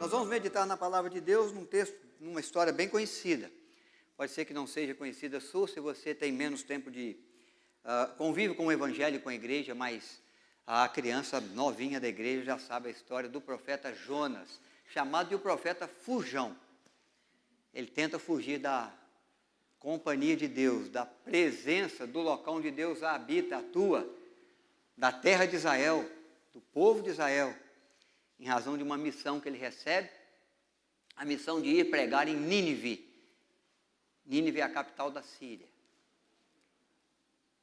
Nós vamos meditar na palavra de Deus num texto, numa história bem conhecida. Pode ser que não seja conhecida sua, se você tem menos tempo de convívio com o evangelho e com a igreja, mas a criança novinha da igreja já sabe a história do profeta Jonas, chamado de o profeta fujão. Ele tenta fugir da companhia de Deus, da presença do local onde Deus habita, atua, da terra de Israel, do povo de Israel, em razão de uma missão que ele recebe, a missão de ir pregar em Nínive. Nínive é a capital da Síria.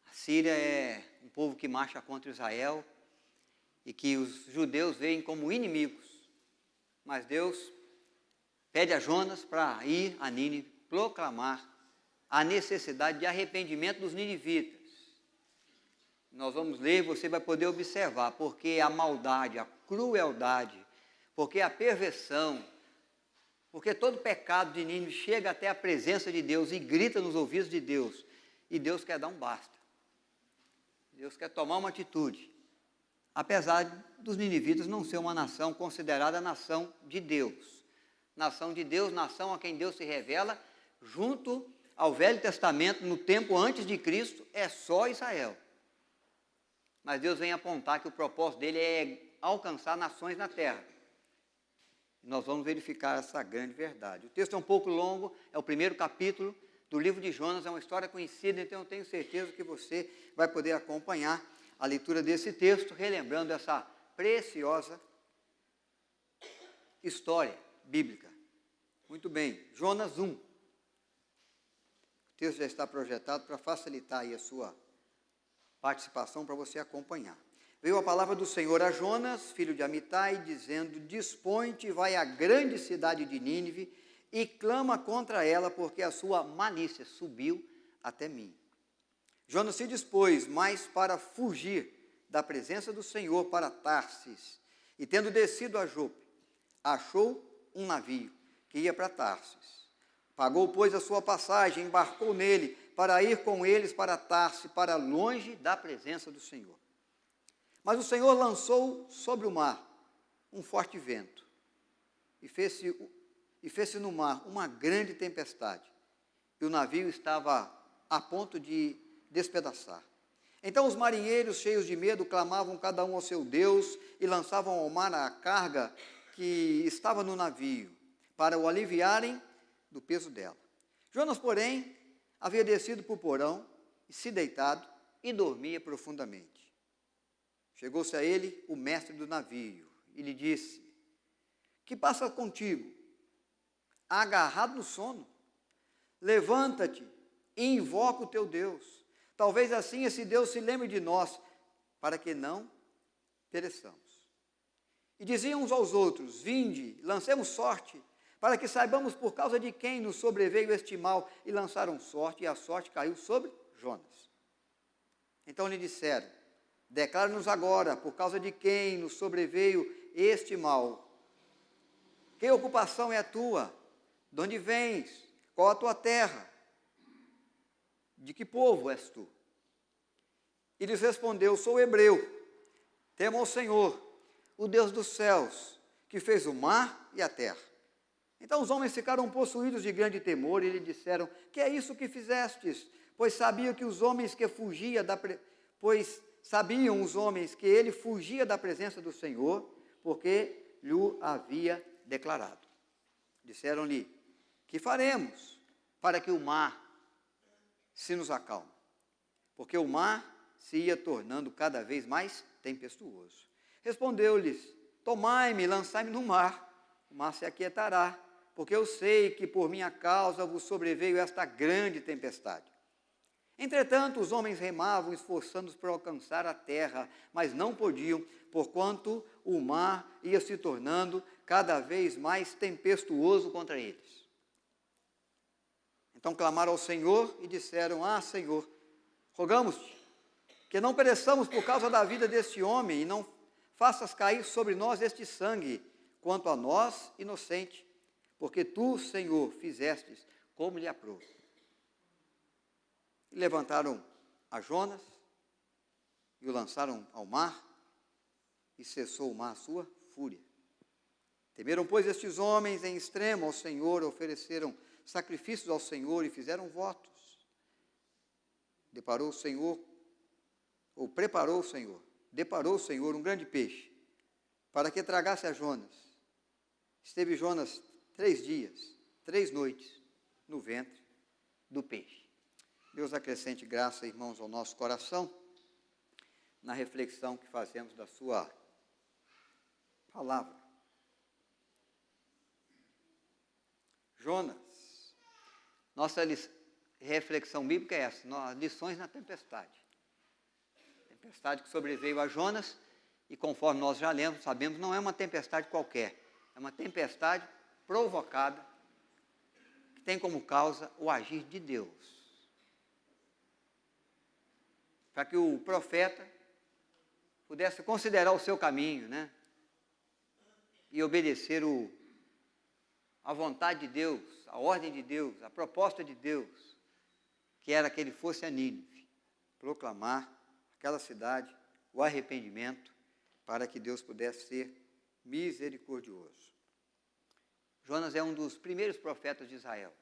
A Síria é um povo que marcha contra Israel e que os judeus veem como inimigos. Mas Deus pede a Jonas para ir a Nínive proclamar a necessidade de arrependimento dos ninivitas. Nós vamos ler e você vai poder observar, porque a maldade, a crueldade, porque a perversão, porque todo pecado de Nínive chega até a presença de Deus e grita nos ouvidos de Deus, e Deus quer dar um basta. Deus quer tomar uma atitude, apesar dos ninivitas não ser uma nação considerada nação de Deus. Nação de Deus, nação a quem Deus se revela, junto ao Velho Testamento, no tempo antes de Cristo, é só Israel. Mas Deus vem apontar que o propósito dele é alcançar nações na terra. Nós vamos verificar essa grande verdade. O texto é um pouco longo, é o primeiro capítulo do livro de Jonas, é uma história conhecida, então eu tenho certeza que você vai poder acompanhar a leitura desse texto, relembrando essa preciosa história bíblica. Muito bem, Jonas 1. O texto já está projetado para facilitar aí a sua participação, para você acompanhar. Veio a palavra do Senhor a Jonas, filho de Amitai, dizendo: dispõe-te e vai à grande cidade de Nínive e clama contra ela, porque a sua malícia subiu até mim. Jonas se dispôs, mas para fugir da presença do Senhor para Tarsis, e tendo descido a Jope, achou um navio que ia para Tarsis. Pagou, pois, a sua passagem, embarcou nele, para ir com eles para Tarsis, para longe da presença do Senhor. Mas o Senhor lançou sobre o mar um forte vento, e fez-se no mar uma grande tempestade, e o navio estava a ponto de despedaçar. Então os marinheiros, cheios de medo, clamavam cada um ao seu Deus, e lançavam ao mar a carga que estava no navio, para o aliviarem do peso dela. Jonas, porém, havia descido para o porão, e se deitado, e dormia profundamente. Chegou-se a ele o mestre do navio, e lhe disse: que passa contigo? Agarrado no sono? Levanta-te e invoca o teu Deus. Talvez assim esse Deus se lembre de nós, para que não pereçamos. E diziam uns aos outros: vinde, lancemos sorte, para que saibamos por causa de quem nos sobreveio este mal. E lançaram sorte, e a sorte caiu sobre Jonas. Então lhe disseram: declara-nos agora, por causa de quem nos sobreveio este mal. Que ocupação é a tua? De onde vens? Qual a tua terra? De que povo és tu? E lhes respondeu: sou hebreu, temo ao Senhor, o Deus dos céus, que fez o mar e a terra. Então os homens ficaram possuídos de grande temor e lhe disseram: que é isso que fizestes? Pois sabiam os homens que ele fugia da presença do Senhor, porque lhe havia declarado. Disseram-lhe: que faremos para que o mar se nos acalme? Porque o mar se ia tornando cada vez mais tempestuoso. Respondeu-lhes: tomai-me, lançai-me no mar, o mar se aquietará, porque eu sei que por minha causa vos sobreveio esta grande tempestade. Entretanto, os homens remavam, esforçando-se para alcançar a terra, mas não podiam, porquanto o mar ia se tornando cada vez mais tempestuoso contra eles. Então clamaram ao Senhor e disseram: ah, Senhor, rogamos-te que não pereçamos por causa da vida deste homem, e não faças cair sobre nós este sangue, quanto a nós, inocente, porque tu, Senhor, fizestes como lhe aprouve. E levantaram a Jonas e o lançaram ao mar, e cessou o mar a sua fúria. Temeram, pois, estes homens em extremo ao Senhor, ofereceram sacrifícios ao Senhor e fizeram votos. Deparou o Senhor um grande peixe, para que tragasse a Jonas. Esteve Jonas 3 dias, 3 noites, no ventre do peixe. Deus acrescente graça, irmãos, ao nosso coração, na reflexão que fazemos da sua palavra. Jonas, nossa reflexão bíblica é essa, lições na tempestade. Tempestade que sobreveio a Jonas, e conforme nós já lemos, sabemos, não é uma tempestade qualquer, é uma tempestade provocada, que tem como causa o agir de Deus. Para que o profeta pudesse considerar o seu caminho, né? E obedecer a vontade de Deus, a ordem de Deus, a proposta de Deus, que era que ele fosse a Nínive, proclamar aquela cidade o arrependimento, para que Deus pudesse ser misericordioso. Jonas é um dos primeiros profetas de Israel.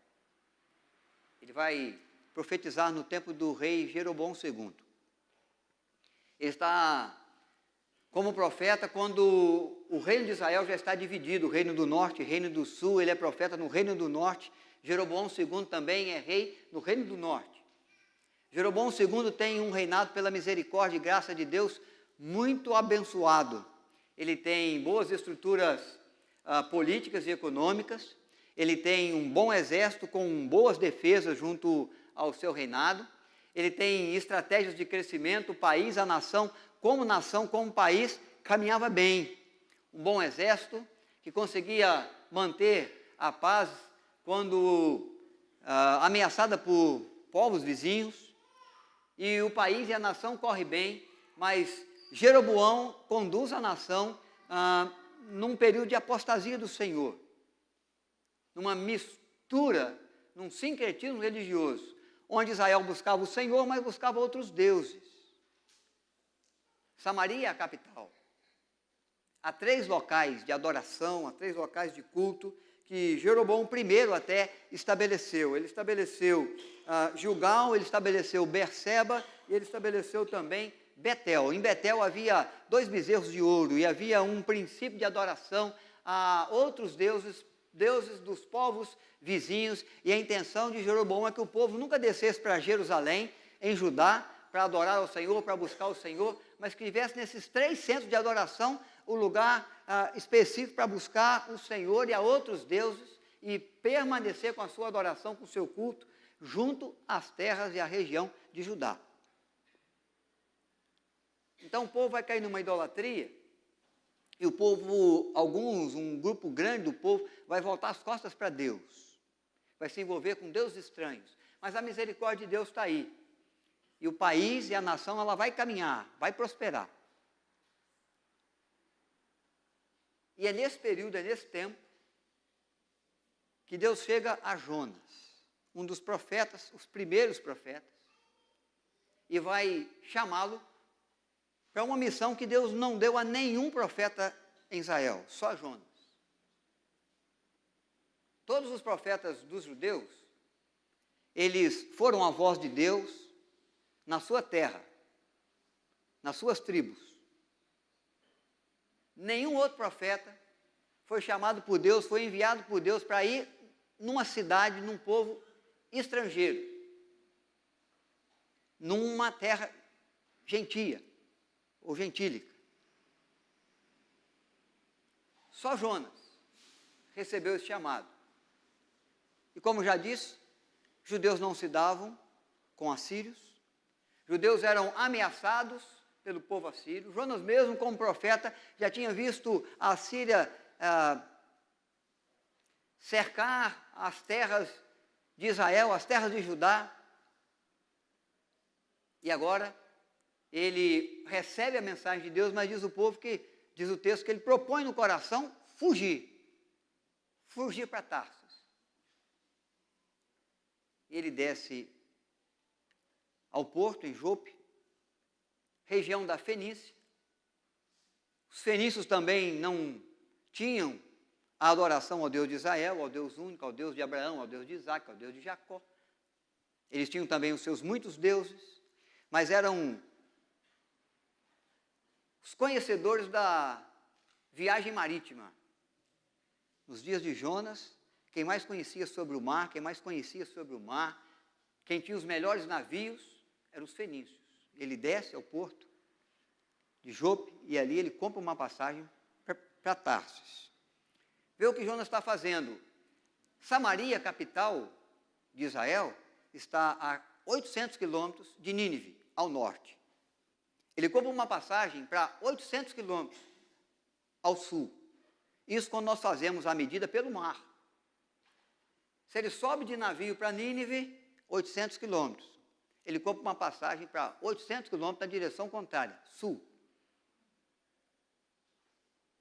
Ele vai profetizar no tempo do rei Jeroboão II. Ele está como profeta quando o reino de Israel já está dividido, o reino do norte e o reino do sul. Ele é profeta no reino do norte. Jeroboão II também é rei no reino do norte. Jeroboão II tem um reinado pela misericórdia e graça de Deus muito abençoado. Ele tem boas estruturas políticas e econômicas, ele tem um bom exército com boas defesas junto ao seu reinado, ele tem estratégias de crescimento, o país, a nação, como país, caminhava bem. Um bom exército que conseguia manter a paz quando ameaçada por povos vizinhos, e o país e a nação correm bem, mas Jeroboão conduz a nação num período de apostasia do Senhor, numa mistura, num sincretismo religioso, onde Israel buscava o Senhor, mas buscava outros deuses. Samaria é a capital. Há 3 locais de adoração, há 3 locais de culto que Jeroboão I até estabeleceu. Ele estabeleceu Gilgal, ele estabeleceu Berseba e ele estabeleceu também Betel. Em Betel havia 2 bezerros de ouro e havia um princípio de adoração a outros deuses dos povos vizinhos, e a intenção de Jeroboão é que o povo nunca descesse para Jerusalém, em Judá, para adorar ao Senhor, para buscar o Senhor, mas que tivesse nesses 3 centros de adoração o lugar específico para buscar o Senhor e a outros deuses e permanecer com a sua adoração, com o seu culto, junto às terras e à região de Judá. Então o povo vai cair numa idolatria, e o povo, um grupo grande do povo, vai voltar as costas para Deus, vai se envolver com deuses estranhos, mas a misericórdia de Deus está aí, e o país e a nação, ela vai caminhar, vai prosperar. E é nesse período, é nesse tempo, que Deus chega a Jonas, um dos profetas, os primeiros profetas, e vai chamá-lo para uma missão que Deus não deu a nenhum profeta em Israel, só a Jonas. Todos os profetas dos judeus, eles foram a voz de Deus na sua terra, nas suas tribos. Nenhum outro profeta foi chamado por Deus, foi enviado por Deus para ir numa cidade, num povo estrangeiro, numa terra gentia ou gentílica. Só Jonas recebeu esse chamado. E como já disse, judeus não se davam com assírios, judeus eram ameaçados pelo povo assírio. Jonas mesmo, como profeta, já tinha visto a Síria cercar as terras de Israel, as terras de Judá. E agora ele recebe a mensagem de Deus, mas diz o texto que ele propõe no coração fugir para Tarsis. Ele desce ao porto, em Jope, região da Fenícia. Os fenícios também não tinham a adoração ao Deus de Israel, ao Deus único, ao Deus de Abraão, ao Deus de Isaac, ao Deus de Jacó. Eles tinham também os seus muitos deuses, mas eram os conhecedores da viagem marítima. Nos dias de Jonas, quem mais conhecia sobre o mar, quem tinha os melhores navios, eram os fenícios. Ele desce ao porto de Jope e ali ele compra uma passagem para Tarsis. Vê o que Jonas está fazendo. Samaria, capital de Israel, está a 800 quilômetros de Nínive, ao norte. Ele compra uma passagem para 800 quilômetros ao sul. Isso quando nós fazemos a medida pelo mar. Se ele sobe de navio para Nínive, 800 quilômetros. Ele compra uma passagem para 800 quilômetros na direção contrária, sul.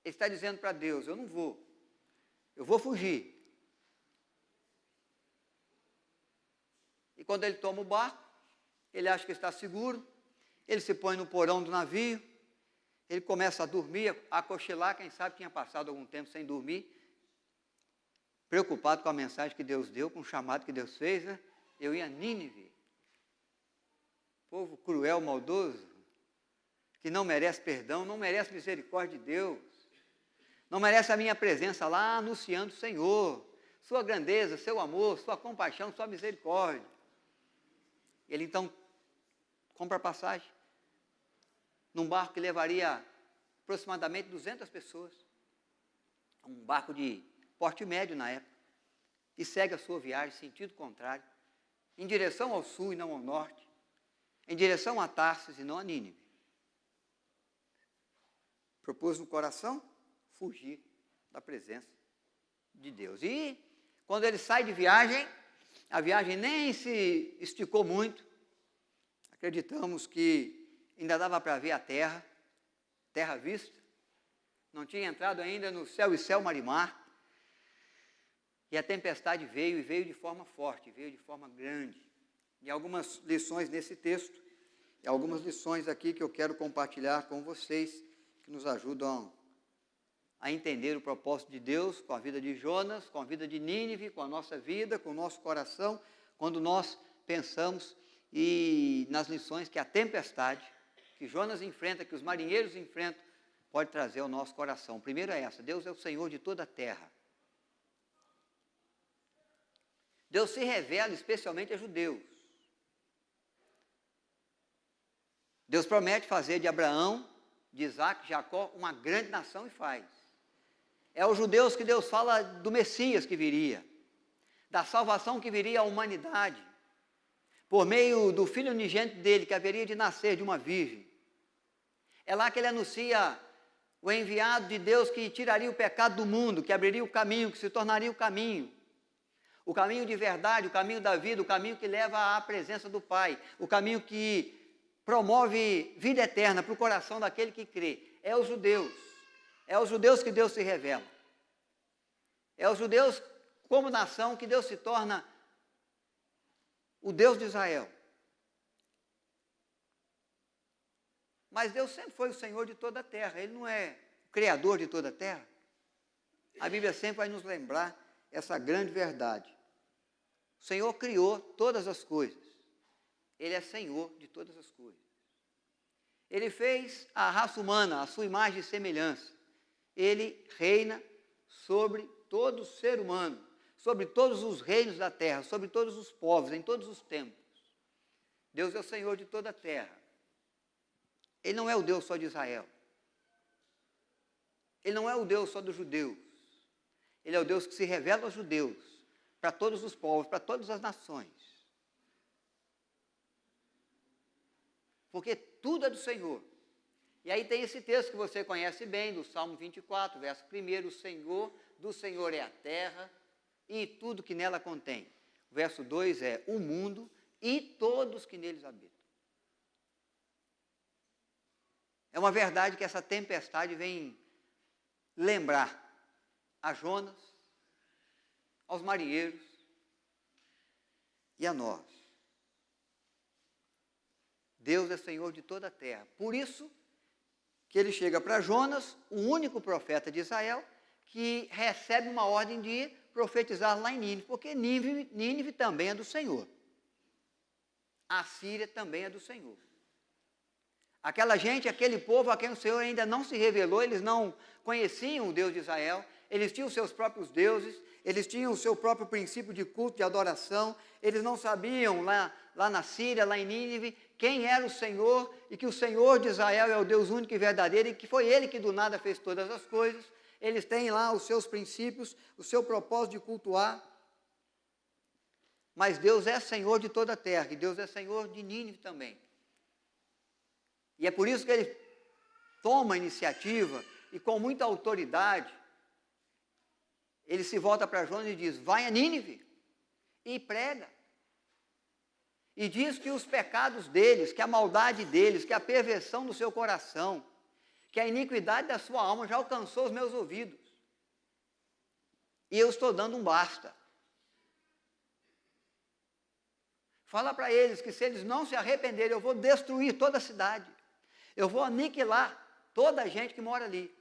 Ele está dizendo para Deus, eu não vou. Eu vou fugir. E quando ele toma o barco, ele acha que está seguro, ele se põe no porão do navio, ele começa a dormir, a cochilar, quem sabe tinha passado algum tempo sem dormir, preocupado com a mensagem que Deus deu, com o chamado que Deus fez, né? Eu ia a Nínive, povo cruel, maldoso, que não merece perdão, não merece misericórdia de Deus, não merece a minha presença lá anunciando o Senhor, sua grandeza, seu amor, sua compaixão, sua misericórdia. Ele então compra a passagem num barco que levaria aproximadamente 200 pessoas, um barco de porte médio na época, e segue a sua viagem, sentido contrário, em direção ao sul e não ao norte, em direção a Tarsis e não a Nínive. Propôs no coração fugir da presença de Deus. E quando ele sai de viagem, a viagem nem se esticou muito, acreditamos que ainda dava para ver a terra à vista, não tinha entrado ainda no céu e céu marimar, e a tempestade veio, e veio de forma forte, veio de forma grande. E algumas lições nesse texto, e algumas lições aqui que eu quero compartilhar com vocês, que nos ajudam a entender o propósito de Deus com a vida de Jonas, com a vida de Nínive, com a nossa vida, com o nosso coração, quando nós pensamos e nas lições que a tempestade, que Jonas enfrenta, que os marinheiros enfrentam, pode trazer ao nosso coração. Primeiro é essa, Deus é o Senhor de toda a terra. Deus se revela especialmente a judeus. Deus promete fazer de Abraão, de Isaac, de Jacó, uma grande nação e faz. É aos judeus que Deus fala do Messias que viria, da salvação que viria à humanidade, por meio do Filho unigênito dele, que haveria de nascer de uma virgem. É lá que ele anuncia o enviado de Deus que tiraria o pecado do mundo, que abriria o caminho, que se tornaria o caminho de verdade, o caminho da vida, o caminho que leva à presença do Pai, o caminho que promove vida eterna para o coração daquele que crê. É aos judeus que Deus se revela. É aos judeus como nação que Deus se torna o Deus de Israel. Mas Deus sempre foi o Senhor de toda a terra, Ele não é o Criador de toda a terra. A Bíblia sempre vai nos lembrar essa grande verdade. O Senhor criou todas as coisas. Ele é Senhor de todas as coisas. Ele fez a raça humana, a sua imagem e semelhança. Ele reina sobre todo ser humano, sobre todos os reinos da terra, sobre todos os povos, em todos os tempos. Deus é o Senhor de toda a terra. Ele não é o Deus só de Israel. Ele não é o Deus só dos judeus. Ele é o Deus que se revela aos judeus, para todos os povos, para todas as nações. Porque tudo é do Senhor. E aí tem esse texto que você conhece bem, do Salmo 24, verso 1, o Senhor, do Senhor é a terra e tudo que nela contém. O verso 2 é o mundo e todos que neles habitam. É uma verdade que essa tempestade vem lembrar a Jonas, aos marinheiros e a nós. Deus é Senhor de toda a terra. Por isso que ele chega para Jonas, o único profeta de Israel, que recebe uma ordem de profetizar lá em Nínive, porque Nínive também é do Senhor. A Síria também é do Senhor. Aquela gente, aquele povo a quem o Senhor ainda não se revelou, eles não conheciam o Deus de Israel, eles tinham os seus próprios deuses, eles tinham o seu próprio princípio de culto, de adoração, eles não sabiam lá na Síria, lá em Nínive, quem era o Senhor, e que o Senhor de Israel é o Deus único e verdadeiro, e que foi Ele que do nada fez todas as coisas. Eles têm lá os seus princípios, o seu propósito de cultuar, mas Deus é Senhor de toda a terra, e Deus é Senhor de Nínive também. E é por isso que Ele toma a iniciativa, e com muita autoridade, Ele se volta para Jonas e diz: vai a Nínive e prega. E diz que os pecados deles, que a maldade deles, que a perversão do seu coração, que a iniquidade da sua alma já alcançou os meus ouvidos. E eu estou dando um basta. Fala para eles que se eles não se arrependerem, eu vou destruir toda a cidade. Eu vou aniquilar toda a gente que mora ali.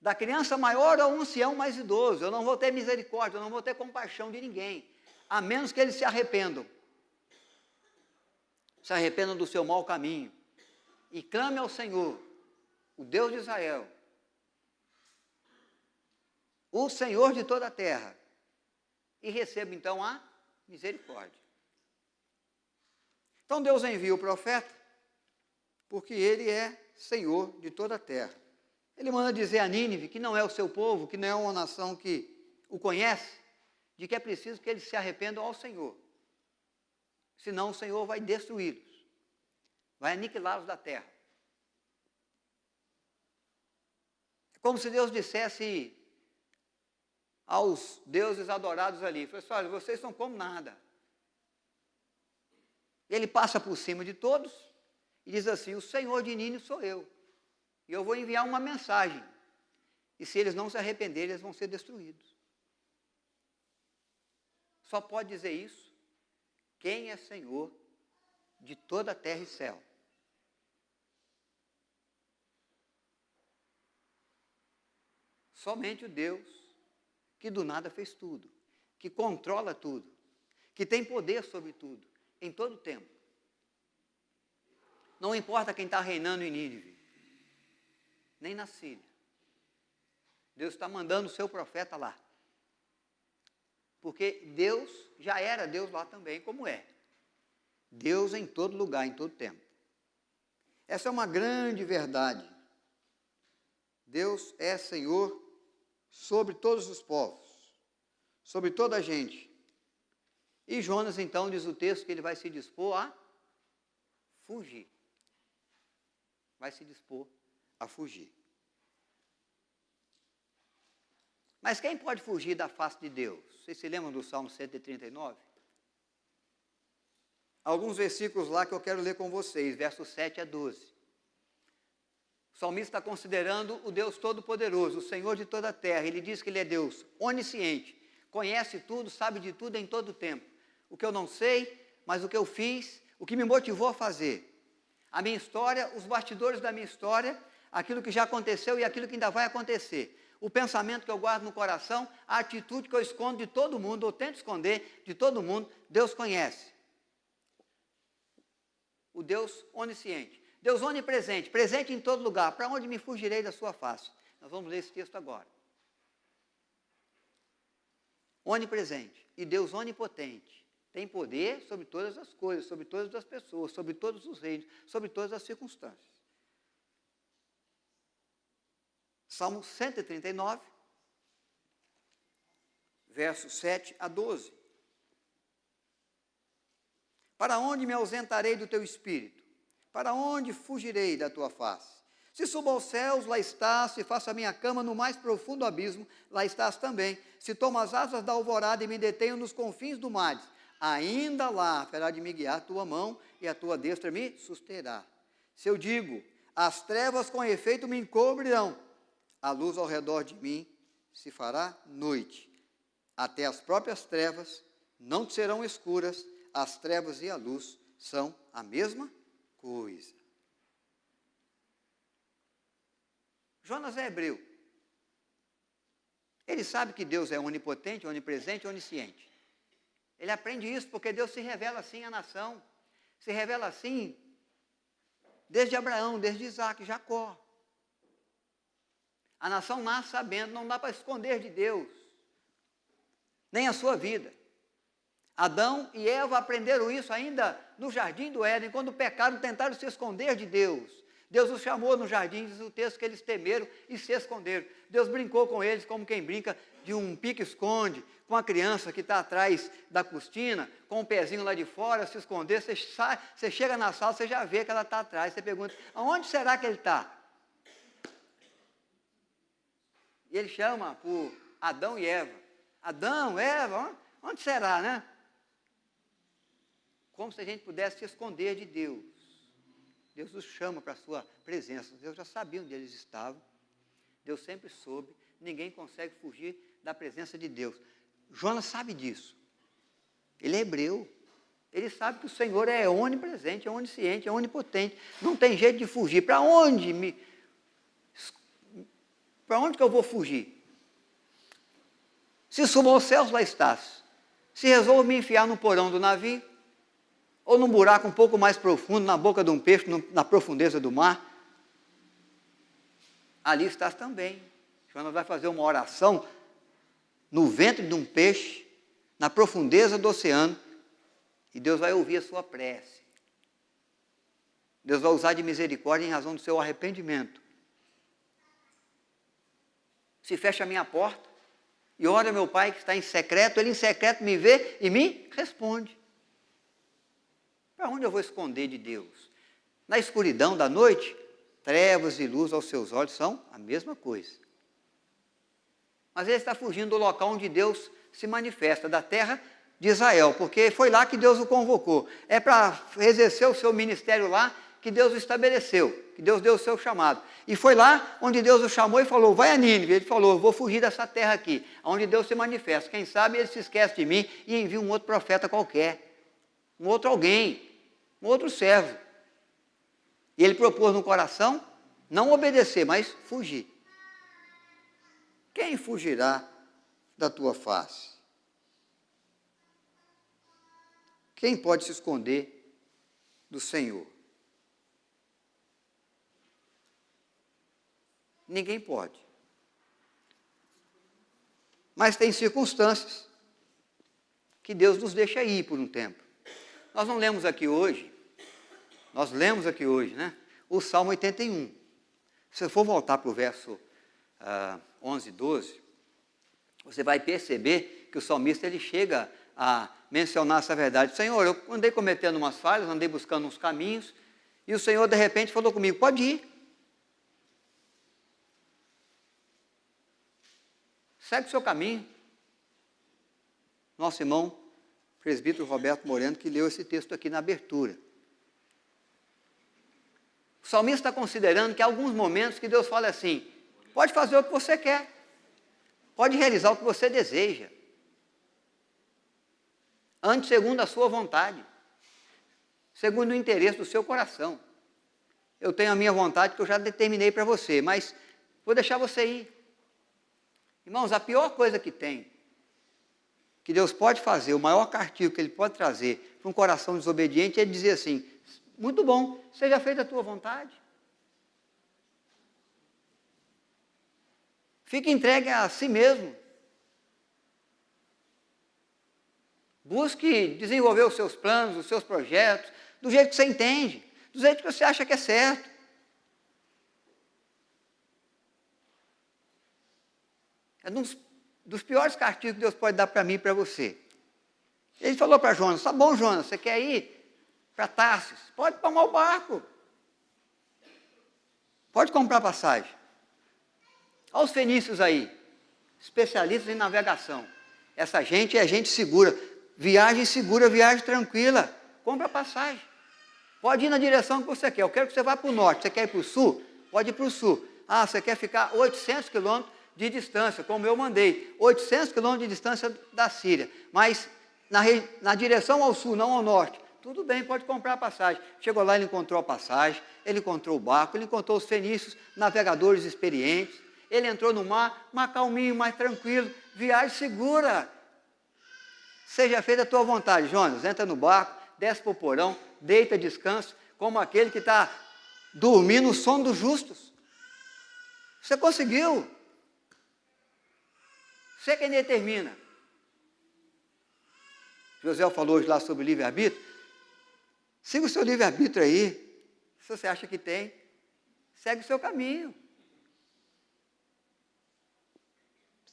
Da criança maior ao ancião mais idoso. Eu não vou ter misericórdia, eu não vou ter compaixão de ninguém, a menos que eles se arrependam. Se arrependam do seu mau caminho e clame ao Senhor, o Deus de Israel, o Senhor de toda a terra, e receba então a misericórdia. Então Deus envia o profeta, porque ele é Senhor de toda a terra. Ele manda dizer a Nínive, que não é o seu povo, que não é uma nação que o conhece, de que é preciso que eles se arrependam ao Senhor. Senão o Senhor vai destruí-los, vai aniquilá-los da terra. É como se Deus dissesse aos deuses adorados ali, olha, vocês são como nada. Ele passa por cima de todos e diz assim: o Senhor de Nínive sou eu, e eu vou enviar uma mensagem, e se eles não se arrependerem, eles vão ser destruídos. Só pode dizer isso quem é Senhor de toda a terra e céu. Somente o Deus que do nada fez tudo, que controla tudo, que tem poder sobre tudo, em todo o tempo. Não importa quem está reinando em Nínive, nem na Síria. Deus está mandando o seu profeta lá. Porque Deus já era Deus lá também, como é. Deus em todo lugar, em todo tempo. Essa é uma grande verdade. Deus é Senhor sobre todos os povos, sobre toda a gente. E Jonas, então, diz o texto que ele vai se dispor a fugir. Vai se dispor a fugir. Mas quem pode fugir da face de Deus? Vocês se lembram do Salmo 139? Alguns versículos lá que eu quero ler com vocês, versos 7 a 12. O salmista está considerando o Deus Todo-Poderoso, o Senhor de toda a terra. Ele diz que Ele é Deus onisciente, conhece tudo, sabe de tudo em todo o tempo. O que eu não sei, mas o que eu fiz, o que me motivou a fazer. A minha história, os bastidores da minha história, aquilo que já aconteceu e aquilo que ainda vai acontecer. O pensamento que eu guardo no coração, a atitude que eu escondo de todo mundo, ou tento esconder de todo mundo, Deus conhece. O Deus onisciente. Deus onipresente, presente em todo lugar. Para onde me fugirei da sua face? Nós vamos ler esse texto agora. Onipresente e Deus onipotente. Tem poder sobre todas as coisas, sobre todas as pessoas, sobre todos os reinos, sobre todas as circunstâncias. Salmo 139, versos 7 a 12. Para onde me ausentarei do teu espírito? Para onde fugirei da tua face? Se subo aos céus, lá estás. Se faço a minha cama no mais profundo abismo, lá estás também. Se tomo as asas da alvorada e me detenho nos confins do mar, ainda lá haverá de me guiar a tua mão e a tua destra me susterá. Se eu digo, as trevas com efeito me encobrirão, a luz ao redor de mim se fará noite. Até as próprias trevas não te serão escuras, as trevas e a luz são a mesma coisa. Jonas é hebreu. Ele sabe que Deus é onipotente, onipresente, onisciente. Ele aprende isso porque Deus se revela assim à nação. Se revela assim desde Abraão, desde Isaac, Jacó. A nação nasce sabendo, não dá para esconder de Deus, nem a sua vida. Adão e Eva aprenderam isso ainda no jardim do Éden, quando pecaram, tentaram se esconder de Deus. Deus os chamou no jardim, diz o texto que eles temeram e se esconderam. Deus brincou com eles como quem brinca de um pique-esconde, com a criança que está atrás da cortina, com o pezinho lá de fora, se esconder, você chega na sala, você já vê que ela está atrás, você pergunta, aonde será que ele está? E ele chama por Adão e Eva. Adão, Eva, onde será, né? Como se a gente pudesse se esconder de Deus. Deus os chama para a sua presença. Deus já sabia onde eles estavam. Deus sempre soube. Ninguém consegue fugir da presença de Deus. Jonas sabe disso. Ele é hebreu. Ele sabe que o Senhor é onipresente, é onisciente, é onipotente. Não tem jeito de fugir. Para onde que eu vou fugir? Se subo aos céus, lá estás. Se resolvo me enfiar no porão do navio, ou num buraco um pouco mais profundo, na boca de um peixe, na profundeza do mar, ali estás também. Jonas vai fazer uma oração no ventre de um peixe, na profundeza do oceano, e Deus vai ouvir a sua prece. Deus vai usar de misericórdia em razão do seu arrependimento. Se fecha a minha porta, e ora meu Pai que está em secreto, Ele em secreto me vê e me responde. Para onde eu vou esconder de Deus? Na escuridão da noite, trevas e luz aos seus olhos são a mesma coisa. Mas ele está fugindo do local onde Deus se manifesta, da terra de Israel, porque foi lá que Deus o convocou. É para exercer o seu ministério lá que Deus o estabeleceu, que Deus deu o seu chamado. E foi lá onde Deus o chamou e falou, vai a Nínive. Ele falou, eu vou fugir dessa terra aqui, onde Deus se manifesta. Quem sabe ele se esquece de mim e envia um outro profeta qualquer, um outro alguém, um outro servo. E ele propôs no coração não obedecer, mas fugir. Quem fugirá da tua face? Quem pode se esconder do Senhor? Ninguém pode. Mas tem circunstâncias que Deus nos deixa ir por um tempo. Nós lemos aqui hoje, né? O Salmo 81. Se eu for voltar para o verso 11 e 12, você vai perceber que o salmista ele chega a mencionar essa verdade. Senhor, eu andei cometendo umas falhas, andei buscando uns caminhos, e o Senhor de repente falou comigo, pode ir. Segue o seu caminho. Nosso irmão, presbítero Roberto Moreno, que leu esse texto aqui na abertura. O salmista está considerando que há alguns momentos que Deus fala assim, pode fazer o que você quer, pode realizar o que você deseja, ande segundo a sua vontade, segundo o interesse do seu coração. Eu tenho a minha vontade que eu já determinei para você, mas vou deixar você ir. Irmãos, a pior coisa que tem, que Deus pode fazer, o maior castigo que Ele pode trazer para um coração desobediente é dizer assim, muito bom, seja feita a tua vontade. Fique entregue a si mesmo. Busque desenvolver os seus planos, os seus projetos, do jeito que você entende, do jeito que você acha que é certo. É um dos piores castigos que Deus pode dar para mim e para você. Ele falou para Jonas, tá bom, Jonas, você quer ir para Tarsis? Pode tomar o barco. Pode comprar passagem. Olha os fenícios aí, especialistas em navegação. Essa gente é gente segura. Viagem segura, viagem tranquila. Compra passagem. Pode ir na direção que você quer. Eu quero que você vá para o norte. Você quer ir para o sul? Pode ir para o sul. Ah, você quer ficar 800 quilômetros de distância, como eu mandei. 800 quilômetros de distância da Síria. Mas na direção ao sul, não ao norte. Tudo bem, pode comprar a passagem. Chegou lá, ele encontrou a passagem, ele encontrou o barco, ele encontrou os fenícios, navegadores experientes. Ele entrou no mar, mais calminho, mais tranquilo, viagem segura. Seja feita a tua vontade, Jonas, entra no barco, desce para o porão, deita, descansa, como aquele que está dormindo o sono dos justos. Você conseguiu. Você quem determina. José falou hoje lá sobre o livre-arbítrio. Siga o seu livre-arbítrio aí. Se você acha que tem, segue o seu caminho.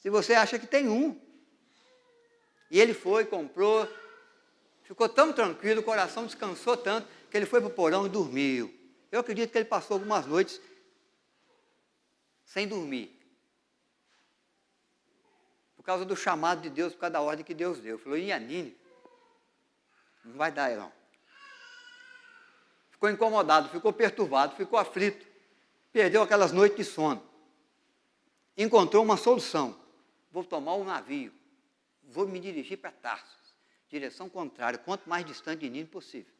Se você acha que tem um. E ele foi, comprou, ficou tão tranquilo, o coração descansou tanto, que ele foi para o porão e dormiu. Eu acredito que ele passou algumas noites sem dormir. Por causa do chamado de Deus, por causa da ordem que Deus deu. Falou, ia Nínive, não vai dar não. Ficou incomodado, ficou perturbado, ficou aflito. Perdeu aquelas noites de sono. Encontrou uma solução. Vou tomar um navio. Vou me dirigir para Tarsus. Direção contrária, quanto mais distante de Nínive possível.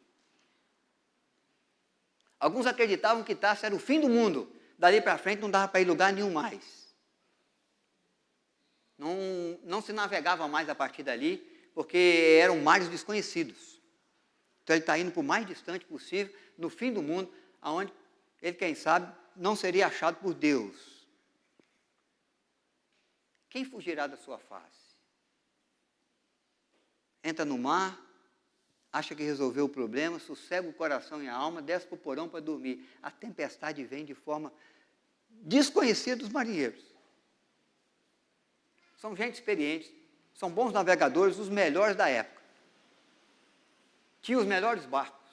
Alguns acreditavam que Tarsus era o fim do mundo. Dali para frente não dava para ir lugar nenhum mais. Não se navegava mais a partir dali, porque eram mares desconhecidos. Então ele está indo para o mais distante possível, no fim do mundo, aonde ele, quem sabe, não seria achado por Deus. Quem fugirá da sua face? Entra no mar, acha que resolveu o problema, sossega o coração e a alma, desce para o porão para dormir. A tempestade vem de forma desconhecida dos marinheiros. São gente experiente, são bons navegadores, os melhores da época. Tinham os melhores barcos.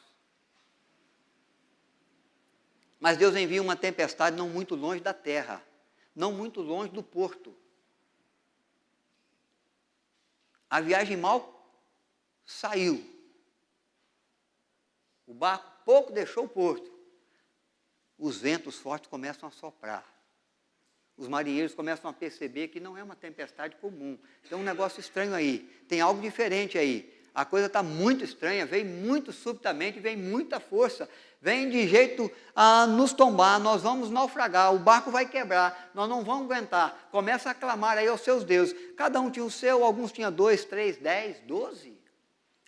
Mas Deus envia uma tempestade não muito longe da terra, não muito longe do porto. A viagem mal saiu. O barco pouco deixou o porto. Os ventos fortes começam a soprar. Os marinheiros começam a perceber que não é uma tempestade comum. Tem um negócio estranho aí. Tem algo diferente aí. A coisa está muito estranha, vem muito subitamente, vem muita força. Vem de jeito a nos tombar, nós vamos naufragar, o barco vai quebrar, nós não vamos aguentar. Começa a clamar aí aos seus deuses. Cada um tinha o seu, alguns tinham 2, 3, 10, 12.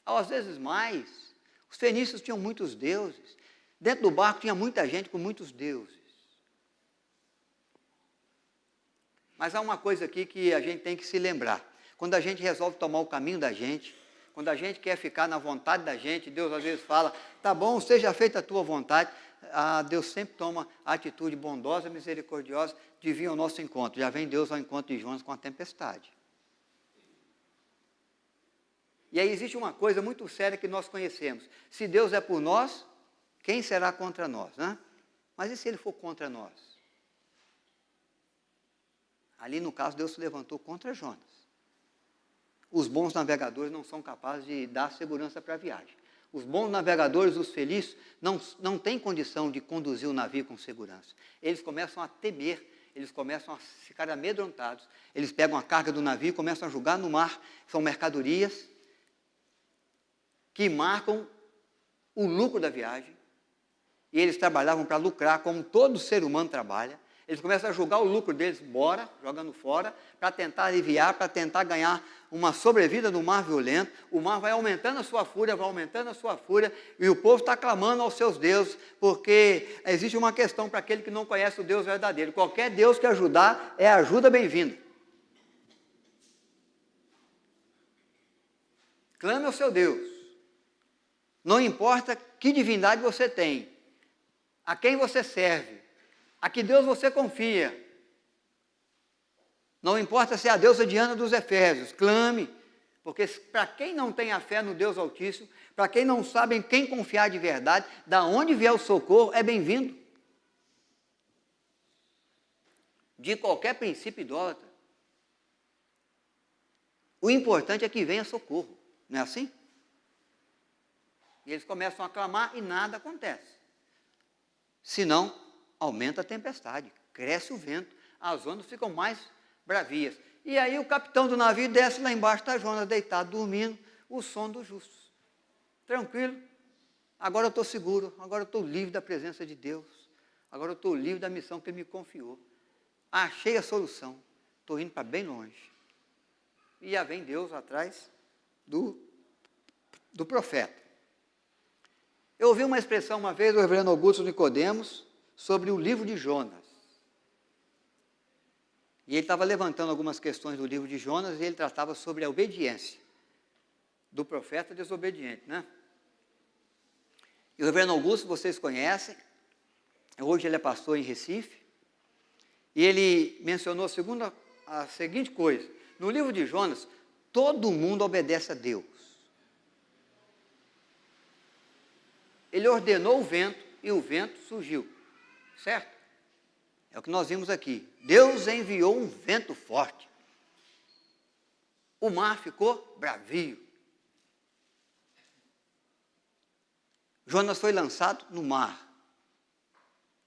Às vezes mais. Os fenícios tinham muitos deuses. Dentro do barco tinha muita gente com muitos deuses. Mas há uma coisa aqui que a gente tem que se lembrar. Quando a gente resolve tomar o caminho da gente, quando a gente quer ficar na vontade da gente, Deus às vezes fala, tá bom, seja feita a tua vontade. Deus sempre toma a atitude bondosa, misericordiosa, de vir ao nosso encontro. Já vem Deus ao encontro de Jonas com a tempestade. E aí existe uma coisa muito séria que nós conhecemos. Se Deus é por nós, quem será contra nós, né? Mas e se Ele for contra nós? Ali, no caso, Deus se levantou contra Jonas. Os bons navegadores não são capazes de dar segurança para a viagem. Os bons navegadores, os felizes, não têm condição de conduzir o navio com segurança. Eles começam a temer, eles começam a ficar amedrontados. Eles pegam a carga do navio e começam a jogar no mar. São mercadorias que marcam o lucro da viagem. E eles trabalhavam para lucrar, como todo ser humano trabalha. Eles começam a jogar o lucro deles embora, jogando fora, para tentar aliviar, para tentar ganhar uma sobrevida no mar violento. O mar vai aumentando a sua fúria, e o povo está clamando aos seus deuses, porque existe uma questão para aquele que não conhece o Deus verdadeiro. Qualquer Deus que ajudar, é ajuda bem-vinda. Clame ao seu Deus. Não importa que divindade você tem, a quem você serve, a que Deus você confia. Não importa se é a deusa Diana dos Efésios, clame, porque para quem não tem a fé no Deus Altíssimo, para quem não sabe em quem confiar de verdade, da onde vier o socorro, é bem-vindo. De qualquer princípio idólatra. O importante é que venha socorro, não é assim? E eles começam a clamar e nada acontece. Senão, aumenta a tempestade, cresce o vento, as ondas ficam mais bravias. E aí o capitão do navio desce lá embaixo, está Jonas deitado, dormindo, o sono dos justos. Tranquilo, agora eu estou seguro, agora eu estou livre da presença de Deus, agora eu estou livre da missão que Ele me confiou. achei a solução, estou indo para bem longe. E já vem Deus atrás do profeta. Eu ouvi uma expressão uma vez do reverendo Augusto Nicodemos sobre o livro de Jonas. E ele estava levantando algumas questões do livro de Jonas e ele tratava sobre a obediência do profeta desobediente, né? E o reverendo Augusto, vocês conhecem, hoje ele é pastor em Recife, e ele mencionou a seguinte coisa: no livro de Jonas, todo mundo obedece a Deus. Ele ordenou o vento e o vento surgiu, certo? É o que nós vimos aqui. Deus enviou um vento forte. O mar ficou bravio. Jonas foi lançado no mar.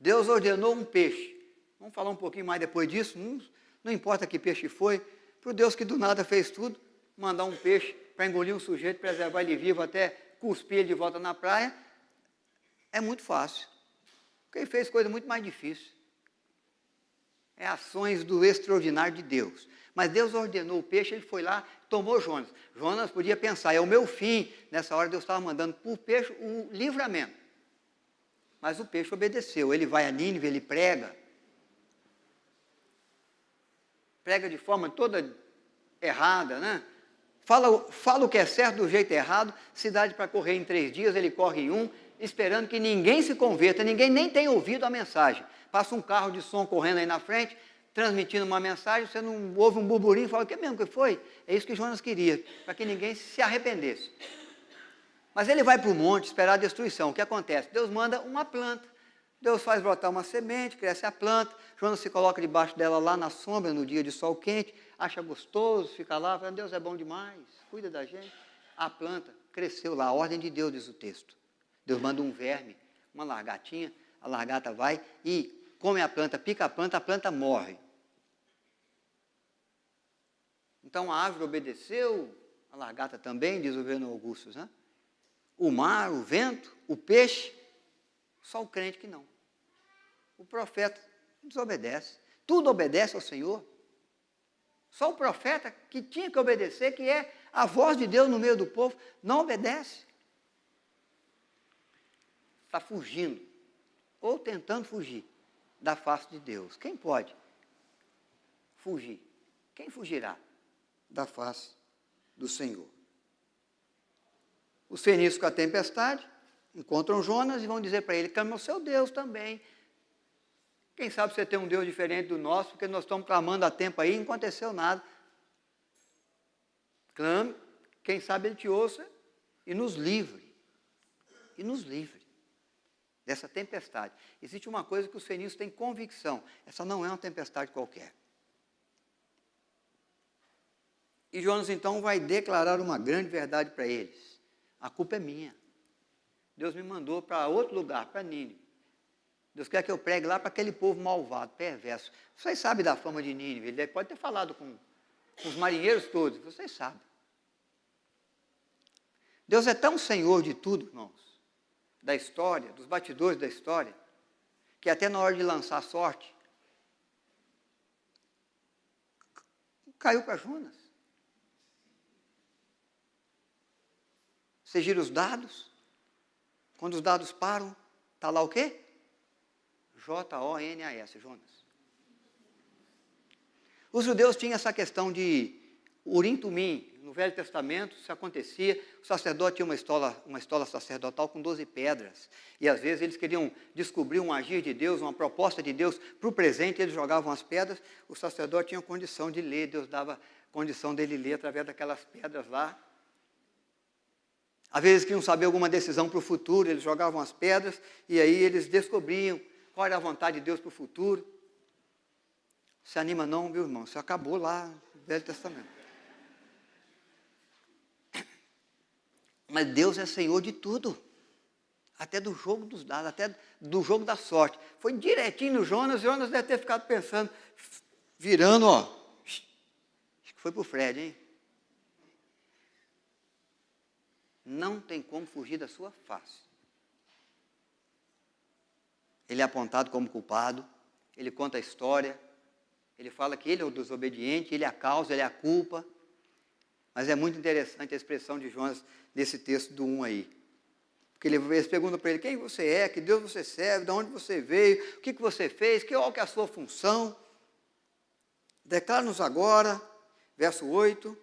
Deus ordenou um peixe. Vamos falar um pouquinho mais depois disso. Não importa que peixe foi. Para o Deus que do nada fez tudo, mandar um peixe para engolir um sujeito, preservar ele vivo, até cuspir ele de volta na praia, é muito fácil. Porque ele fez coisa muito mais difícil. É ações do extraordinário de Deus. Mas Deus ordenou o peixe, ele foi lá, tomou Jonas. Jonas podia pensar, é o meu fim. Nessa hora Deus estava mandando para o peixe o livramento. Mas o peixe obedeceu. Ele vai a Nínive, ele prega. Prega de forma toda errada, né? Fala o que é certo do jeito errado. Cidade para correr em 3 dias, ele corre em 1, esperando que ninguém se converta, ninguém nem tenha ouvido a mensagem. Passa um carro de som correndo aí na frente, transmitindo uma mensagem, você não ouve um burburinho e fala, o que mesmo que foi? É isso que Jonas queria, para que ninguém se arrependesse. Mas ele vai para o monte esperar a destruição. O que acontece? Deus manda uma planta. Deus faz brotar uma semente, cresce a planta, Jonas se coloca debaixo dela lá na sombra, no dia de sol quente, acha gostoso, fica lá, fala, Deus é bom demais, cuida da gente. A planta cresceu lá, a ordem de Deus, diz o texto. Deus manda um verme, uma largatinha, a largata vai e come a planta, pica a planta morre. Então a árvore obedeceu, a largata também, diz o reverendo Augusto, né? O mar, o vento, o peixe, só o crente que não. O profeta desobedece. Tudo obedece ao Senhor. Só o profeta que tinha que obedecer, que é a voz de Deus no meio do povo, não obedece. Está fugindo, ou tentando fugir da face de Deus. Quem pode fugir? Quem fugirá da face do Senhor? Os fenícios com a tempestade encontram Jonas e vão dizer para ele, clame ao seu Deus também. Quem sabe você tem um Deus diferente do nosso, porque nós estamos clamando há tempo aí e não aconteceu nada. Clame, quem sabe ele te ouça e nos livre. E nos livre dessa tempestade. Existe uma coisa que os fenícios têm convicção, essa não é uma tempestade qualquer. E Jonas então vai declarar uma grande verdade para eles. A culpa é minha. Deus me mandou para outro lugar, para Nínive. Deus quer que eu pregue lá para aquele povo malvado, perverso. Vocês sabem da fama de Nínive, ele pode ter falado com os marinheiros todos, vocês sabem. Deus é tão senhor de tudo, irmãos, da história, dos batidores da história, que até na hora de lançar a sorte, caiu para Jonas. Você gira os dados, quando os dados param, está lá o quê? Jonas, Jonas. Os judeus tinham essa questão de Urim Tumim. No Velho Testamento, isso acontecia, o sacerdote tinha uma estola sacerdotal com 12 pedras, e às vezes eles queriam descobrir um agir de Deus, uma proposta de Deus para o presente, eles jogavam as pedras, o sacerdote tinha condição de ler, Deus dava condição dele ler através daquelas pedras lá. Às vezes queriam saber alguma decisão para o futuro, eles jogavam as pedras, e aí eles descobriam qual era a vontade de Deus para o futuro. Se anima não, viu, irmão? Isso acabou lá no Velho Testamento. Mas Deus é Senhor de tudo. Até do jogo dos dados, até do jogo da sorte. Foi direitinho no Jonas, Jonas deve ter ficado pensando, virando, ó. Acho que foi para o Fred, hein? Não tem como fugir da sua face. Ele é apontado como culpado, ele conta a história, Ele fala que ele é o desobediente, ele é a causa, ele é a culpa. Mas é muito interessante a expressão de Jonas nesse texto do 1 aí. Porque eles perguntam para ele, quem você é, que Deus você serve, de onde você veio, o que você fez, qual que é a sua função. Declara-nos agora, verso 8,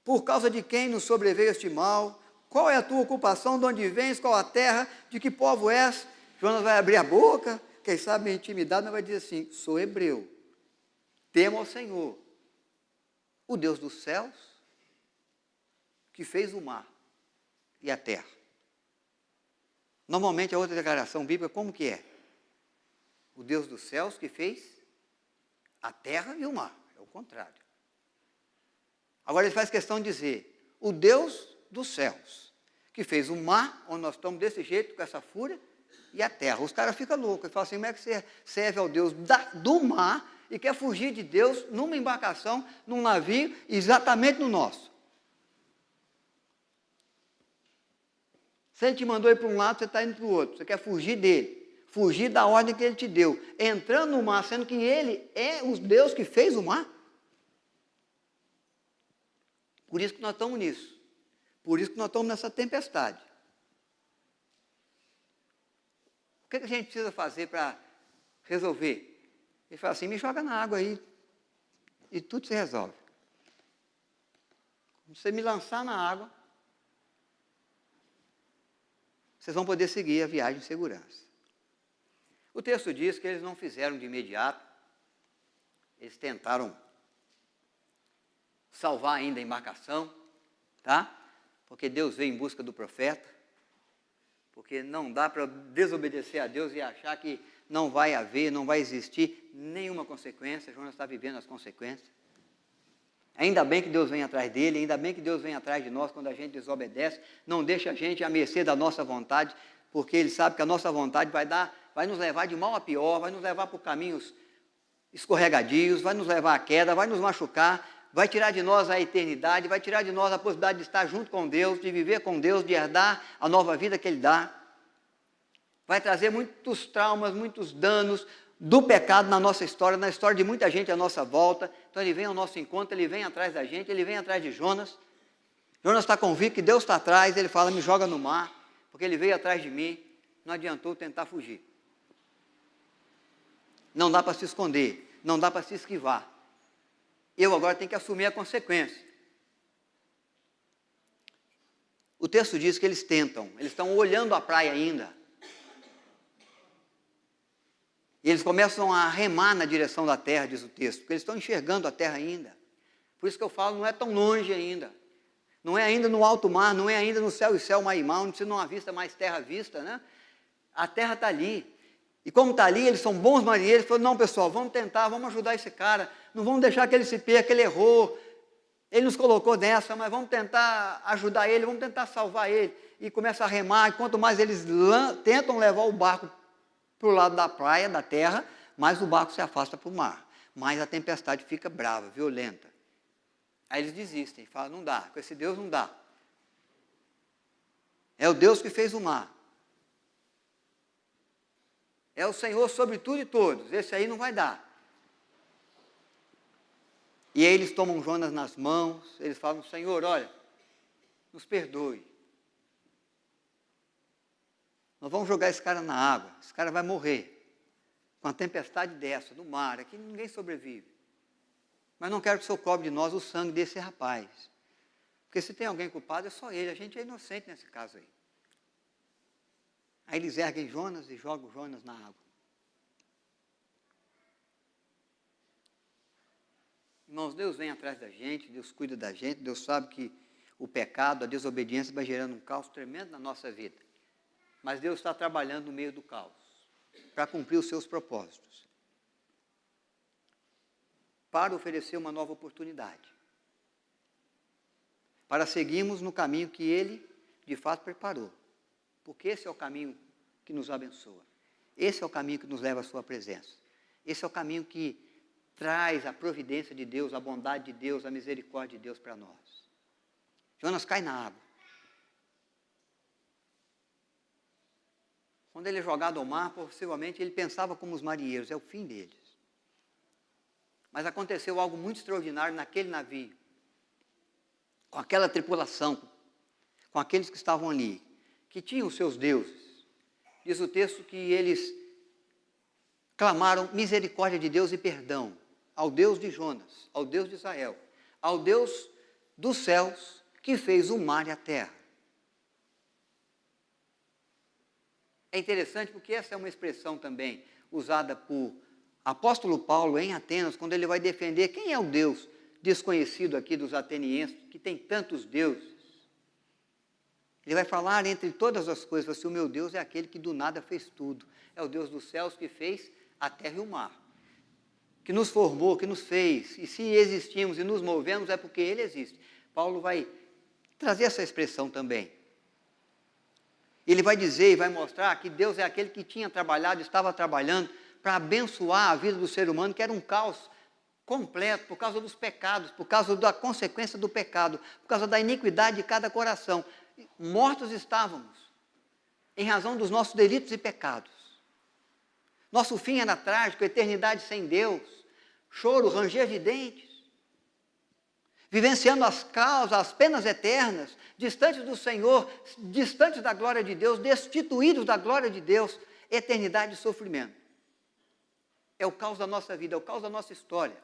por causa de quem nos sobreveio este mal, qual é a tua ocupação, de onde vens, qual a terra, de que povo és? Jonas vai abrir a boca, quem sabe em intimidade, mas vai dizer assim, sou hebreu, temo ao Senhor, o Deus dos céus, que fez o mar e a terra. Normalmente a outra declaração bíblica, como que é? O Deus dos céus que fez a terra e o mar, é o contrário. Agora ele faz questão de dizer, o Deus dos céus, que fez o mar, onde nós estamos desse jeito, com essa fúria, e a terra. Os caras ficam loucos, eles falam assim, como é que você serve ao Deus do mar e quer fugir de Deus numa embarcação, num navio, exatamente no nosso? Se ele te mandou ir para um lado, você está indo para o outro, você quer fugir dele, fugir da ordem que ele te deu, entrando no mar, sendo que ele é o Deus que fez o mar. Por isso que nós estamos nisso. Por isso que nós estamos nessa tempestade. O que a gente precisa fazer para resolver? Ele fala assim, me joga na água aí e tudo se resolve. Quando você me lançar na água, vocês vão poder seguir a viagem em segurança. O texto diz que eles não fizeram de imediato, eles tentaram salvar ainda a embarcação, tá? Porque Deus veio em busca do profeta, porque não dá para desobedecer a Deus e achar que não vai haver, não vai existir nenhuma consequência. Jonas está vivendo as consequências. Ainda bem que Deus vem atrás dele, ainda bem que Deus vem atrás de nós quando a gente desobedece, não deixa a gente à mercê da nossa vontade, porque Ele sabe que a nossa vontade vai nos levar de mal a pior, vai nos levar por caminhos escorregadios, vai nos levar à queda, vai nos machucar, vai tirar de nós a eternidade, vai tirar de nós a possibilidade de estar junto com Deus, de viver com Deus, de herdar a nova vida que Ele dá. Vai trazer muitos traumas, muitos danos do pecado na nossa história, na história de muita gente à nossa volta. Então Ele vem ao nosso encontro, Ele vem atrás da gente, Ele vem atrás de Jonas. Jonas está convicto que Deus está atrás, ele fala, me joga no mar, porque Ele veio atrás de mim, não adiantou tentar fugir. Não dá para se esconder, não dá para se esquivar. Eu agora tenho que assumir a consequência. O texto diz que eles tentam, eles estão olhando a praia ainda. E eles começam a remar na direção da terra, diz o texto, porque eles estão enxergando a terra ainda. Por isso que eu falo, não é tão longe ainda. Não é ainda no alto mar, não é ainda no céu e céu marimar, onde você não avista mais terra à vista, né? A terra está ali. E como está ali, eles são bons marinheiros, falaram, não pessoal, vamos tentar, vamos ajudar esse cara, não vamos deixar que ele se perca, ele errou, ele nos colocou nessa, mas vamos tentar ajudar ele, vamos tentar salvar ele. E começa a remar, e quanto mais eles tentam levar o barco para o lado da praia, da terra, mais o barco se afasta para o mar, mais a tempestade fica brava, violenta. Aí eles desistem, falam, não dá, com esse Deus não dá. É o Deus que fez o mar. É o Senhor sobre tudo e todos, esse aí não vai dar. E aí eles tomam Jonas nas mãos, eles falam, Senhor, olha, nos perdoe. Nós vamos jogar esse cara na água, esse cara vai morrer. Com uma tempestade dessa, no mar, aqui ninguém sobrevive. Mas não quero que o Senhor cobre de nós o sangue desse rapaz. Porque se tem alguém culpado, é só ele, a gente é inocente nesse caso aí. Aí eles erguem Jonas e jogam Jonas na água. Irmãos, Deus vem atrás da gente, Deus cuida da gente, Deus sabe que o pecado, a desobediência vai gerando um caos tremendo na nossa vida. Mas Deus está trabalhando no meio do caos, para cumprir os seus propósitos. Para oferecer uma nova oportunidade. Para seguirmos no caminho que Ele, de fato, preparou. Porque esse é o caminho que nos abençoa. Esse é o caminho que nos leva à sua presença. Esse é o caminho que traz a providência de Deus, a bondade de Deus, a misericórdia de Deus para nós. Jonas cai na água. Quando ele é jogado ao mar, possivelmente ele pensava como os marinheiros, é o fim deles. Mas aconteceu algo muito extraordinário naquele navio, com aquela tripulação, com aqueles que estavam ali, que tinham os seus deuses. Diz o texto que eles clamaram misericórdia de Deus e perdão ao Deus de Jonas, ao Deus de Israel, ao Deus dos céus que fez o mar e a terra. É interessante porque essa é uma expressão também usada por apóstolo Paulo em Atenas, quando ele vai defender quem é o Deus desconhecido aqui dos atenienses, que tem tantos deuses. Ele vai falar entre todas as coisas, assim, o meu Deus é aquele que do nada fez tudo. É o Deus dos céus que fez a terra e o mar, que nos formou, que nos fez. E se existimos e nos movemos é porque Ele existe. Paulo vai trazer essa expressão também. Ele vai dizer e vai mostrar que Deus é aquele que tinha trabalhado, estava trabalhando para abençoar a vida do ser humano, que era um caos completo por causa dos pecados, por causa da consequência do pecado, por causa da iniquidade de cada coração. Mortos estávamos, em razão dos nossos delitos e pecados. Nosso fim era trágico, eternidade sem Deus, choro, ranger de dentes, vivenciando as causas, as penas eternas, distantes do Senhor, distantes da glória de Deus, destituídos da glória de Deus, eternidade de sofrimento. É o caos da nossa vida, é o caos da nossa história.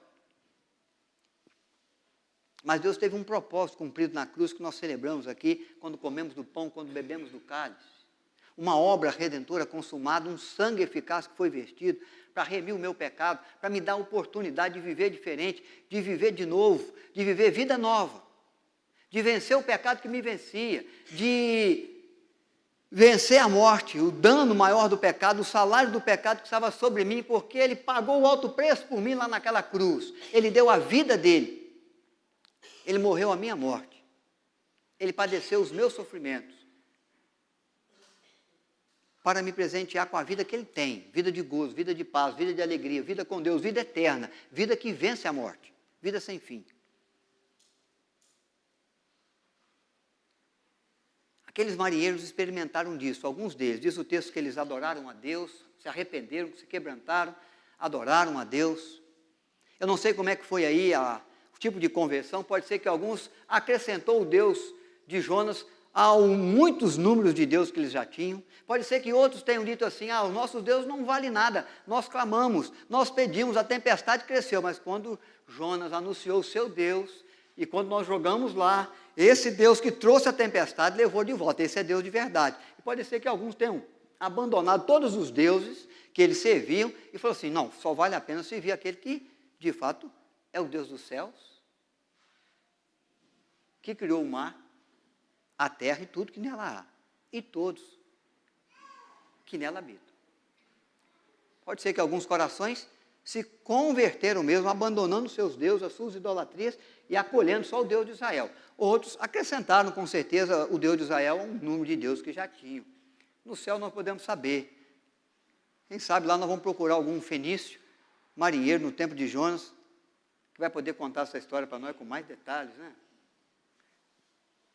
Mas Deus teve um propósito cumprido na cruz que nós celebramos aqui, quando comemos do pão, quando bebemos do cálice. Uma obra redentora consumada, um sangue eficaz que foi vertido para remir o meu pecado, para me dar a oportunidade de viver diferente, de viver de novo, de viver vida nova, de vencer o pecado que me vencia, de vencer a morte, o dano maior do pecado, o salário do pecado que estava sobre mim, porque Ele pagou o alto preço por mim lá naquela cruz. Ele deu a vida dEle. Ele morreu a minha morte. Ele padeceu os meus sofrimentos para me presentear com a vida que Ele tem, vida de gozo, vida de paz, vida de alegria, vida com Deus, vida eterna, vida que vence a morte, vida sem fim. Aqueles marinheiros experimentaram disso, alguns deles, diz o texto que eles adoraram a Deus, se arrependeram, se quebrantaram, adoraram a Deus. Eu não sei como é que foi aí o tipo de conversão, pode ser que alguns acrescentou o Deus de Jonas aos muitos números de Deus que eles já tinham. Pode ser que outros tenham dito assim, o nosso Deus não vale nada, nós clamamos, nós pedimos, a tempestade cresceu, mas quando Jonas anunciou o seu Deus, e quando nós jogamos lá, esse Deus que trouxe a tempestade levou de volta, esse é Deus de verdade. E pode ser que alguns tenham abandonado todos os deuses que eles serviam, e falou assim, não, só vale a pena servir aquele que, de fato, é o Deus dos céus, que criou o mar, a terra e tudo que nela há, e todos que nela habitam. Pode ser que alguns corações se converteram mesmo, abandonando seus deuses, as suas idolatrias, e acolhendo só o Deus de Israel. Outros acrescentaram, com certeza, o Deus de Israel a um número de deuses que já tinham. No céu nós podemos saber. Quem sabe lá nós vamos procurar algum fenício, marinheiro no tempo de Jonas, que vai poder contar essa história para nós com mais detalhes, né?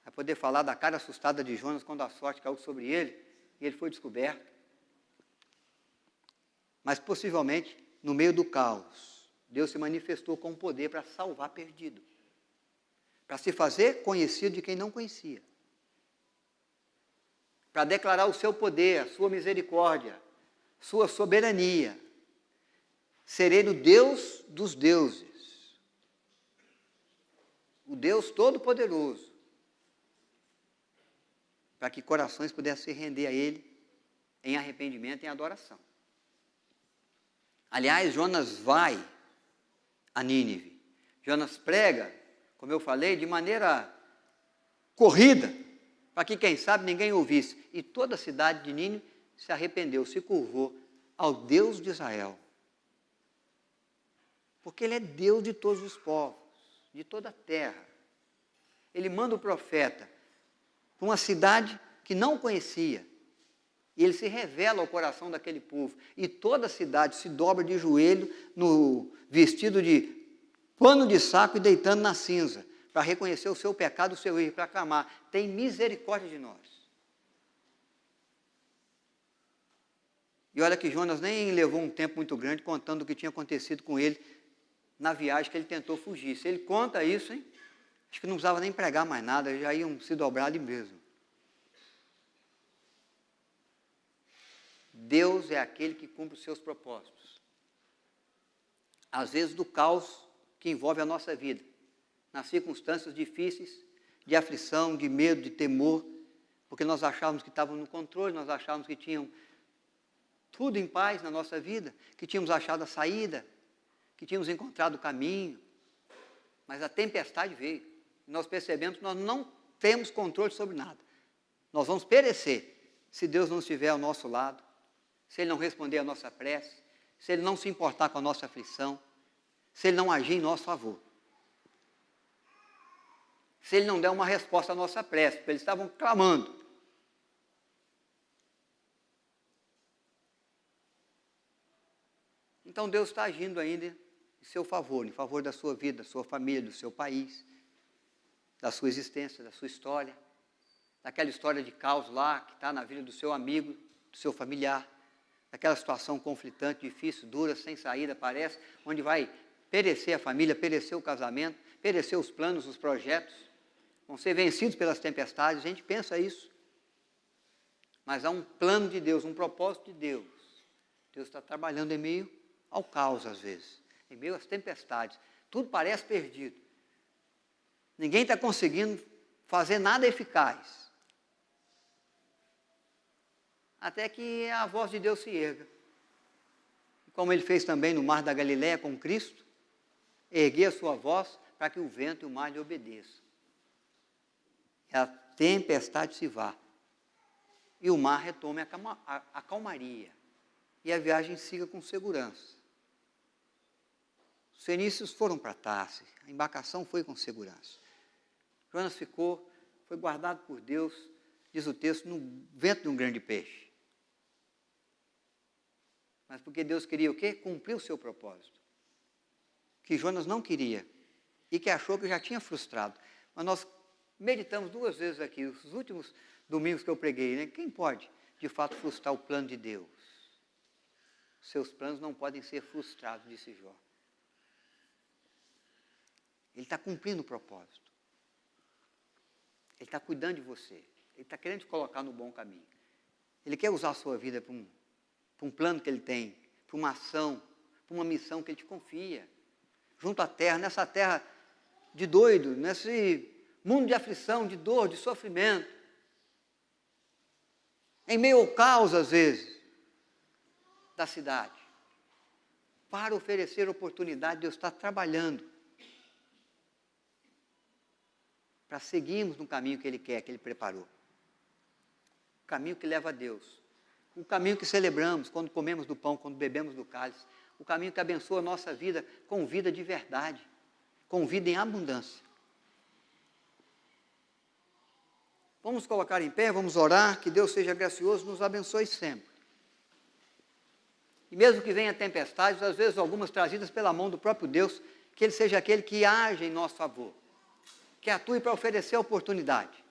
Vai poder falar da cara assustada de Jonas quando a sorte caiu sobre ele e ele foi descoberto. Mas possivelmente, no meio do caos, Deus se manifestou com poder para salvar perdido, para se fazer conhecido de quem não conhecia, para declarar o seu poder, a sua misericórdia, sua soberania. Serei o Deus dos deuses, o Deus Todo-Poderoso, para que corações pudessem se render a Ele em arrependimento e em adoração. Aliás, Jonas vai a Nínive. Jonas prega, como eu falei, de maneira corrida, para que, quem sabe, ninguém ouvisse. E toda a cidade de Nínive se arrependeu, se curvou ao Deus de Israel. Porque Ele é Deus de todos os povos, de toda a terra. Ele manda o profeta para uma cidade que não conhecia. E ele se revela ao coração daquele povo. E toda a cidade se dobra de joelho, no vestido de pano de saco e deitando na cinza, para reconhecer o seu pecado, o seu erro, para clamar, tem misericórdia de nós. E olha que Jonas nem levou um tempo muito grande contando o que tinha acontecido com ele na viagem que ele tentou fugir. Se ele conta isso, hein, acho que não precisava nem pregar mais nada, já iam se dobrar ali mesmo. Deus é aquele que cumpre os seus propósitos. Às vezes do caos que envolve a nossa vida, nas circunstâncias difíceis, de aflição, de medo, de temor, porque nós achávamos que estávamos no controle, nós achávamos que tínhamos tudo em paz na nossa vida, que tínhamos achado a saída, que tínhamos encontrado o caminho, mas a tempestade veio. Nós percebemos que nós não temos controle sobre nada. Nós vamos perecer se Deus não estiver ao nosso lado, se Ele não responder a nossa prece, se Ele não se importar com a nossa aflição, se Ele não agir em nosso favor. Se Ele não der uma resposta à nossa prece, porque eles estavam clamando. Então Deus está agindo ainda em seu favor, em favor da sua vida, da sua família, do seu país, da sua existência, da sua história, daquela história de caos lá, que está na vida do seu amigo, do seu familiar, daquela situação conflitante, difícil, dura, sem saída, parece, onde vai perecer a família, perecer o casamento, perecer os planos, os projetos, vão ser vencidos pelas tempestades, a gente pensa isso. Mas há um plano de Deus, um propósito de Deus. Deus está trabalhando em meio ao caos, às vezes, em meio às tempestades. Tudo parece perdido. Ninguém está conseguindo fazer nada eficaz. Até que a voz de Deus se erga. Como Ele fez também no mar da Galileia com Cristo, erguer a sua voz para que o vento e o mar lhe obedeçam. E a tempestade se vá. E o mar retome a calmaria. E a viagem siga com segurança. Os fenícios foram para Tarsis, a embarcação foi com segurança. Jonas foi guardado por Deus, diz o texto, no ventre de um grande peixe. Mas porque Deus queria o quê? Cumprir o seu propósito. Que Jonas não queria e que achou que já tinha frustrado. Mas nós meditamos 2 vezes aqui, os últimos domingos que eu preguei, né? Quem pode, de fato, frustrar o plano de Deus? Seus planos não podem ser frustrados, disse Jó. Ele está cumprindo o propósito. Ele está cuidando de você. Ele está querendo te colocar no bom caminho. Ele quer usar a sua vida para um plano que Ele tem, para uma ação, para uma missão que Ele te confia. Junto à terra, nessa terra de doido, nesse mundo de aflição, de dor, de sofrimento. Em meio ao caos, às vezes, da cidade. Para oferecer oportunidade, Deus está trabalhando. Para seguirmos no caminho que Ele quer, que Ele preparou. O caminho que leva a Deus. O caminho que celebramos quando comemos do pão, quando bebemos do cálice. O caminho que abençoa a nossa vida com vida de verdade. Com vida em abundância. Vamos colocar em pé, vamos orar, que Deus seja gracioso, nos abençoe sempre. E mesmo que venha tempestades, às vezes algumas trazidas pela mão do próprio Deus, que Ele seja aquele que age em nosso favor. Que atue para oferecer a oportunidade,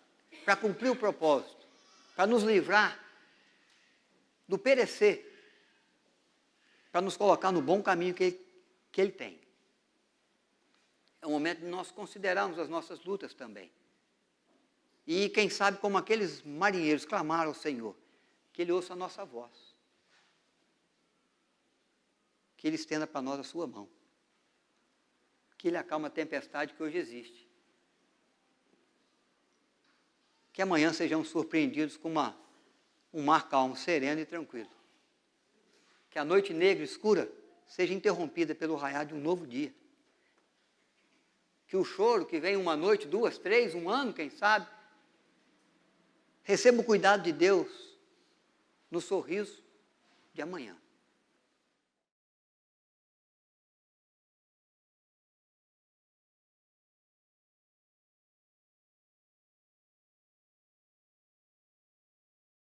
para cumprir o propósito, para nos livrar do perecer, para nos colocar no bom caminho que Ele tem. É o momento de nós considerarmos as nossas lutas também. E quem sabe, como aqueles marinheiros clamaram ao Senhor, que Ele ouça a nossa voz. Que Ele estenda para nós a sua mão. Que Ele acalme a tempestade que hoje existe. Que amanhã sejamos surpreendidos com um mar calmo, sereno e tranquilo. Que a noite negra e escura seja interrompida pelo raiar de um novo dia. Que o choro que vem 1 noite, 2, 3, 1 ano, quem sabe, receba o cuidado de Deus no sorriso de amanhã.